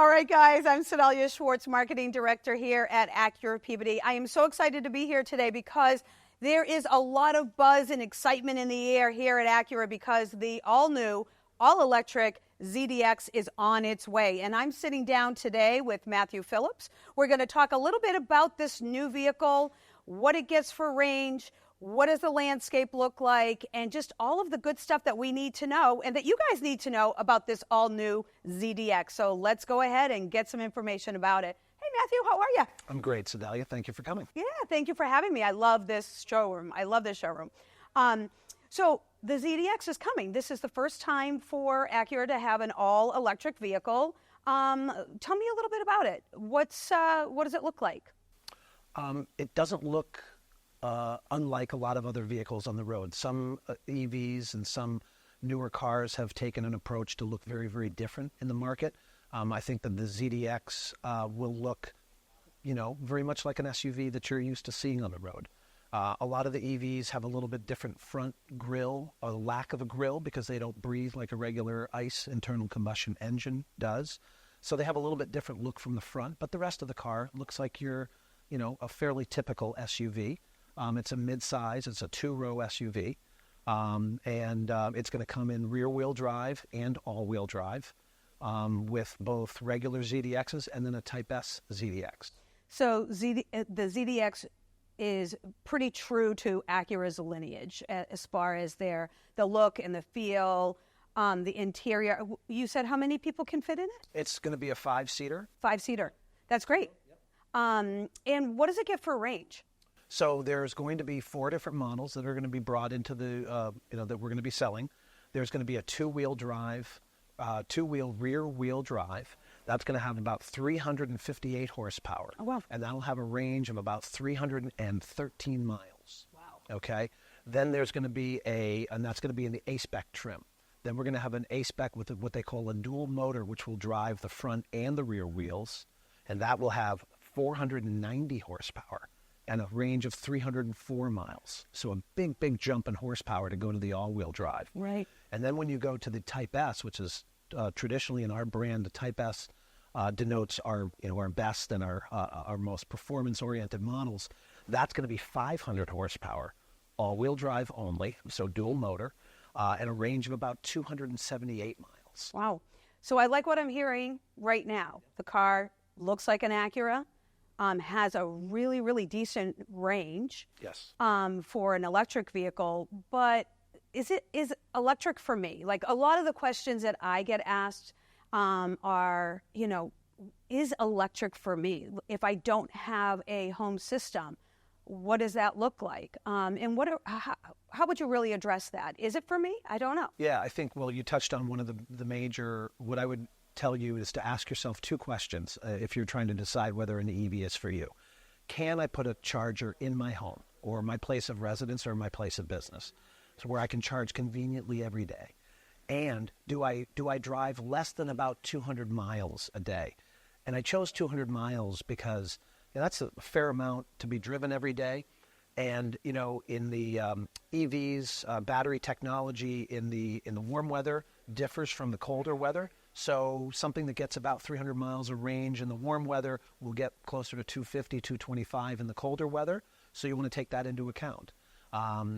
All right, guys, I'm Sedalia Schwartz, Marketing Director here at Acura Peabody. I am so excited to be here today because there is a lot of buzz and excitement in the air here at Acura because the all-new, all-electric ZDX is on its way. And I'm sitting down today with Matthew Phillips. We're going to talk a little bit about this new vehicle, what it gets for range, what does the landscape look like, and just all of the good stuff that we need to know and that you guys need to know about this all-new ZDX. So let's go ahead and get some information about it. Hey, Matthew, how are you? I'm great, Sedalia. Thank you for coming. Yeah, thank you for having me. I love this showroom. I love this showroom. So the ZDX is coming. This is the first time for Acura to have an all-electric vehicle. Tell me a little bit about it. What does it look like? It doesn't look unlike a lot of other vehicles on the road. Some EVs and some newer cars have taken an approach to look very, very different in the market. I think that the ZDX will look, very much like an SUV that you're used to seeing on the road. A lot of the EVs have a little bit different front grille, or lack of a grille, because they don't breathe like a regular ICE internal combustion engine does. So they have a little bit different look from the front, but the rest of the car looks like you're, a fairly typical SUV. It's a mid-size, it's a two-row SUV, and it's going to come in rear-wheel drive and all-wheel drive with both regular ZDXs and then a Type S ZDX. So the ZDX is pretty true to Acura's lineage as far as the look and the feel, the interior. You said how many people can fit in it? It's going to be a five-seater. Five-seater. That's great. Yep. And what does it get for range? So there's going to be 4 different models that are going to be brought into the, that we're going to be selling. There's going to be a two-wheel rear-wheel drive. That's going to have about 358 horsepower. Oh, wow. And that'll have a range of about 313 miles. Wow. Okay. Then there's going to be and that's going to be in the A-Spec trim. Then we're going to have an A-Spec with what they call a dual motor, which will drive the front and the rear wheels. And that will have 490 horsepower. And a range of 304 miles. So a big, big jump in horsepower to go to the all-wheel drive. Right. And then when you go to the Type S, which is traditionally in our brand, the Type S denotes our best and our most performance-oriented models. That's going to be 500 horsepower, all-wheel drive only, so dual motor, and a range of about 278 miles. Wow. So I like what I'm hearing right now. The car looks like an Acura. Has a really, really decent range. Yes. For an electric vehicle, but is electric for me? Like a lot of the questions that I get asked are, is electric for me? If I don't have a home system, what does that look like? And how would you really address that? Is it for me? I don't know. Yeah, I think, you touched on one of the major, what I would tell you is to ask yourself 2 questions if you're trying to decide whether an EV is for you. Can I put a charger in my home or my place of residence or my place of business, so where I can charge conveniently every day? And do I drive less than about 200 miles a day? And I chose 200 miles because that's a fair amount to be driven every day. And in the EVs, battery technology in the warm weather differs from the colder weather. So something that gets about 300 miles of range in the warm weather will get closer to 250, 225 in the colder weather. So you want to take that into account.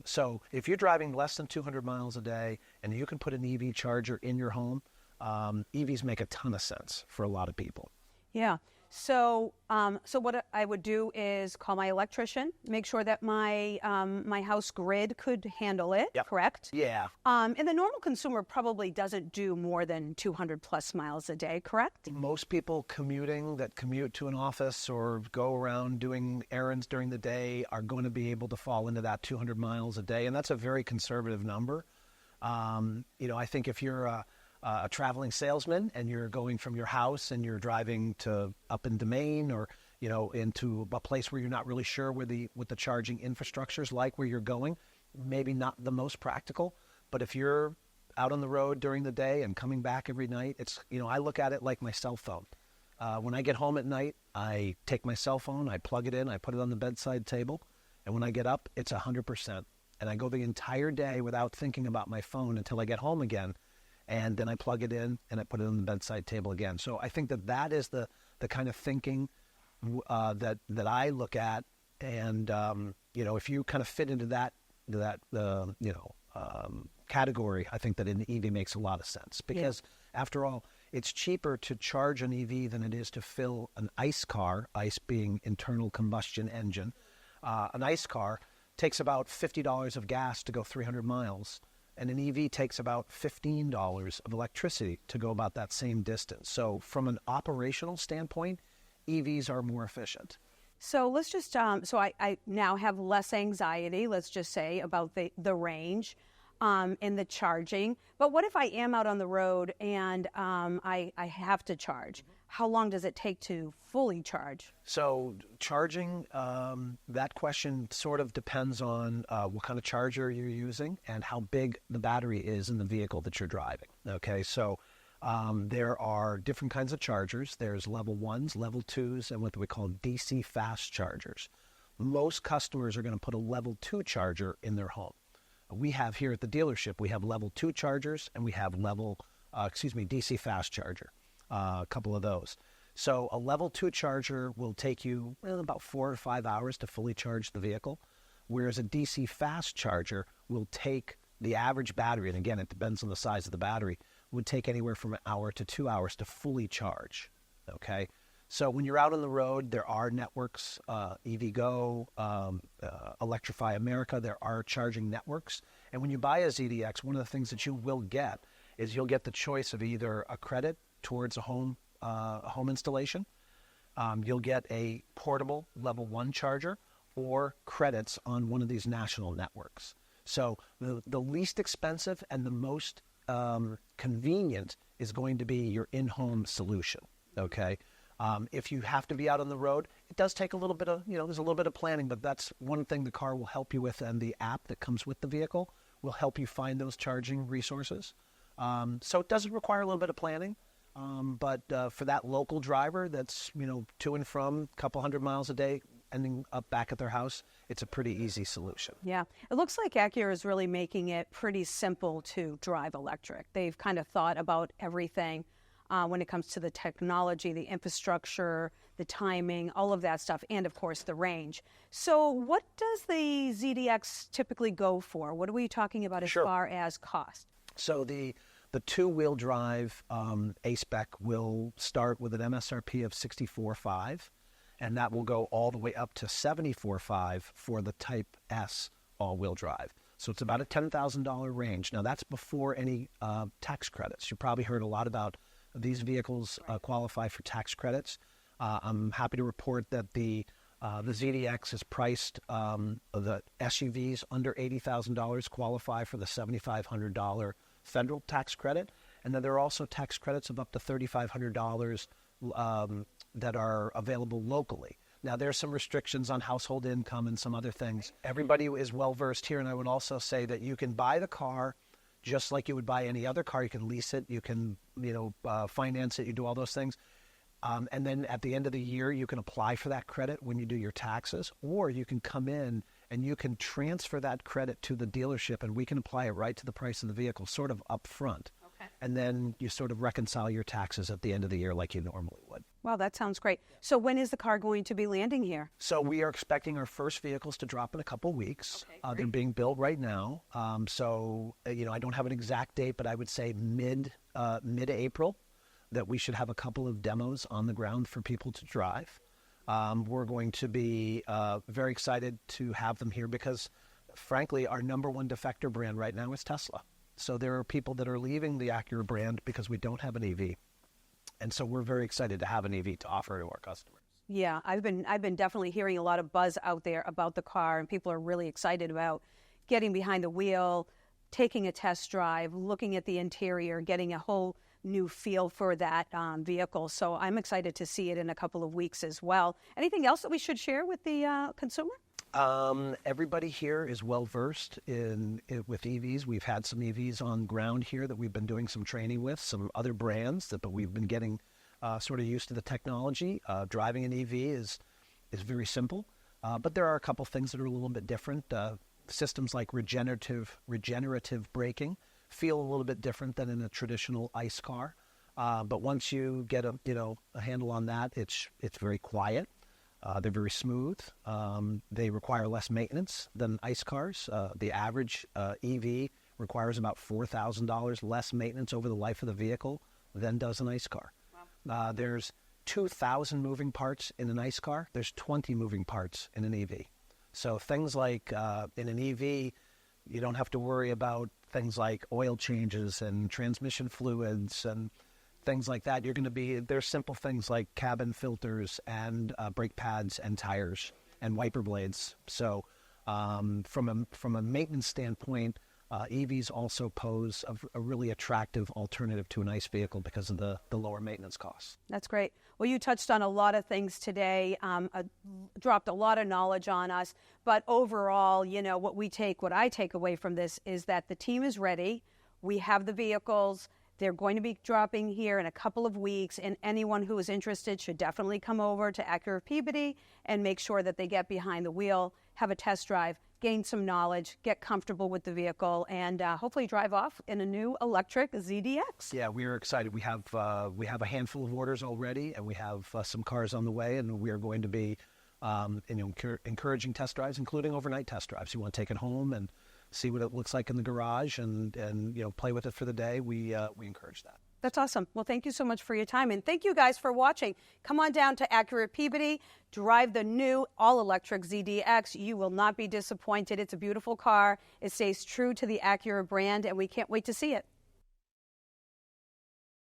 So if you're driving less than 200 miles a day and you can put an EV charger in your home, EVs make a ton of sense for a lot of people. Yeah. So what I would do is call my electrician, make sure that my house grid could handle it. Yep. Correct? Yeah. And the normal consumer probably doesn't do more than 200 plus miles a day, correct? Most people that commute to an office or go around doing errands during the day are going to be able to fall into that 200 miles a day, and that's a very conservative number. I think if you're a traveling salesman and you're going from your house and you're driving to up in Domain or into a place where you're not really sure what the charging infrastructure is like where you're going, maybe not the most practical. But if you're out on the road during the day and coming back every night, it's I look at it like my cell phone. When I get home at night, I take my cell phone, I plug it in, I put it on the bedside table, and when I get up, it's 100%. And I go the entire day without thinking about my phone until I get home again. and then I plug it in and I put it on the bedside table again. So I think that that is the kind of thinking that I look at, and if you kind of fit into that category, I think that an EV makes a lot of sense, because after all, it's cheaper to charge an EV than it is to fill an ICE car, ICE being internal combustion engine. An ICE car takes about $50 of gas to go 300 miles, and an EV takes about $15 of electricity to go about that same distance. So from an operational standpoint, EVs are more efficient. So let's just, so I now have less anxiety, let's just say, about the range and the charging. But what if I am out on the road and I have to charge? How long does it take to fully charge? So charging, that question sort of depends on what kind of charger you're using and how big the battery is in the vehicle that you're driving. Okay, so there are different kinds of chargers. There's level 1s, level 2s, and what we call DC fast chargers. Most customers are going to put a level 2 charger in their home. We have here at the dealership, we have level 2 chargers, and we have DC fast charger, a couple of those. So a level 2 charger will take you about 4 or 5 hours to fully charge the vehicle, whereas a DC fast charger will take the average battery, and again, it depends on the size of the battery, would take anywhere from an hour to 2 hours to fully charge, okay? So when you're out on the road, there are networks, EVgo, Electrify America, there are charging networks. And when you buy a ZDX, one of the things that you will get is you'll get the choice of either a credit towards a home installation, you'll get a portable level 1 charger, or credits on one of these national networks. So the least expensive and the most convenient is going to be your in-home solution, okay? If you have to be out on the road, it does take a little bit of, there's a little bit of planning, but that's one thing the car will help you with, and the app that comes with the vehicle will help you find those charging resources. So it does require a little bit of planning, but for that local driver that's, to and from a couple hundred miles a day, ending up back at their house, it's a pretty easy solution. Yeah. It looks like Acura is really making it pretty simple to drive electric. They've kind of thought about everything when it comes to the technology, the infrastructure, the timing, all of that stuff, and of course the range. So what does the ZDX typically go for? What are we talking about as far as cost? So the two-wheel drive A-Spec will start with an MSRP of $64,500, and that will go all the way up to $74,500 for the Type S all-wheel drive. So it's about a $10,000 range. Now that's before any tax credits. You probably heard a lot about these vehicles qualify for tax credits. I'm happy to report that the ZDX is priced, the SUVs under $80,000 qualify for the $7,500 federal tax credit. And then there are also tax credits of up to $3,500 that are available locally. Now, there's some restrictions on household income and some other things. Everybody is well-versed here, and I would also say that you can buy the car just like you would buy any other car. You can lease it, you can finance it, you do all those things. And then at the end of the year, you can apply for that credit when you do your taxes, or you can come in and you can transfer that credit to the dealership, and we can apply it right to the price of the vehicle, sort of up front. Okay. And then you sort of reconcile your taxes at the end of the year like you normally would. Wow, that sounds great. So when is the car going to be landing here? So we are expecting our first vehicles to drop in a couple weeks. Okay, they're being built right now. I don't have an exact date, but I would say mid-April that we should have a couple of demos on the ground for people to drive. We're going to be very excited to have them here because, frankly, our number one defector brand right now is Tesla. So there are people that are leaving the Acura brand because we don't have an EV. And so we're very excited to have an EV to offer to our customers. Yeah, I've been definitely hearing a lot of buzz out there about the car, and people are really excited about getting behind the wheel, taking a test drive, looking at the interior, getting a whole new feel for that vehicle. So I'm excited to see it in a couple of weeks as well. Anything else that we should share with the consumer? Everybody here is well versed with EVs. We've had some EVs on ground here that we've been doing some training with, some other brands but we've been getting sort of used to the technology. Driving an EV is very simple, but there are a couple things that are a little bit different. Systems like regenerative braking, feel a little bit different than in a traditional ICE car. But once you get a handle on that, it's very quiet. They're very smooth. They require less maintenance than ICE cars. The average EV requires about $4,000 less maintenance over the life of the vehicle than does an ICE car. Wow. There's 2,000 moving parts in an ICE car. There's 20 moving parts in an EV. So things like in an EV, you don't have to worry about things like oil changes and transmission fluids and things like that. There's simple things like cabin filters and brake pads and tires and wiper blades. So from a maintenance standpoint, EVs also pose a really attractive alternative to an ICE vehicle because of the lower maintenance costs. That's great. Well, you touched on a lot of things today, dropped a lot of knowledge on us. But overall, what I take away from this is that the team is ready. We have the vehicles. They're going to be dropping here in a couple of weeks, and anyone who is interested should definitely come over to Acura Peabody and make sure that they get behind the wheel, have a test drive, gain some knowledge, get comfortable with the vehicle, and hopefully drive off in a new electric ZDX. Yeah, we are excited. We have a handful of orders already, and we have some cars on the way, and we are going to be encouraging test drives, including overnight test drives. You want to take it home and see what it looks like in the garage and play with it for the day. We encourage that. That's awesome. Well, thank you so much for your time, and thank you guys for watching. Come on down to Acura Peabody, drive the new all-electric ZDX. You will not be disappointed. It's a beautiful car. It stays true to the Acura brand, and we can't wait to see it.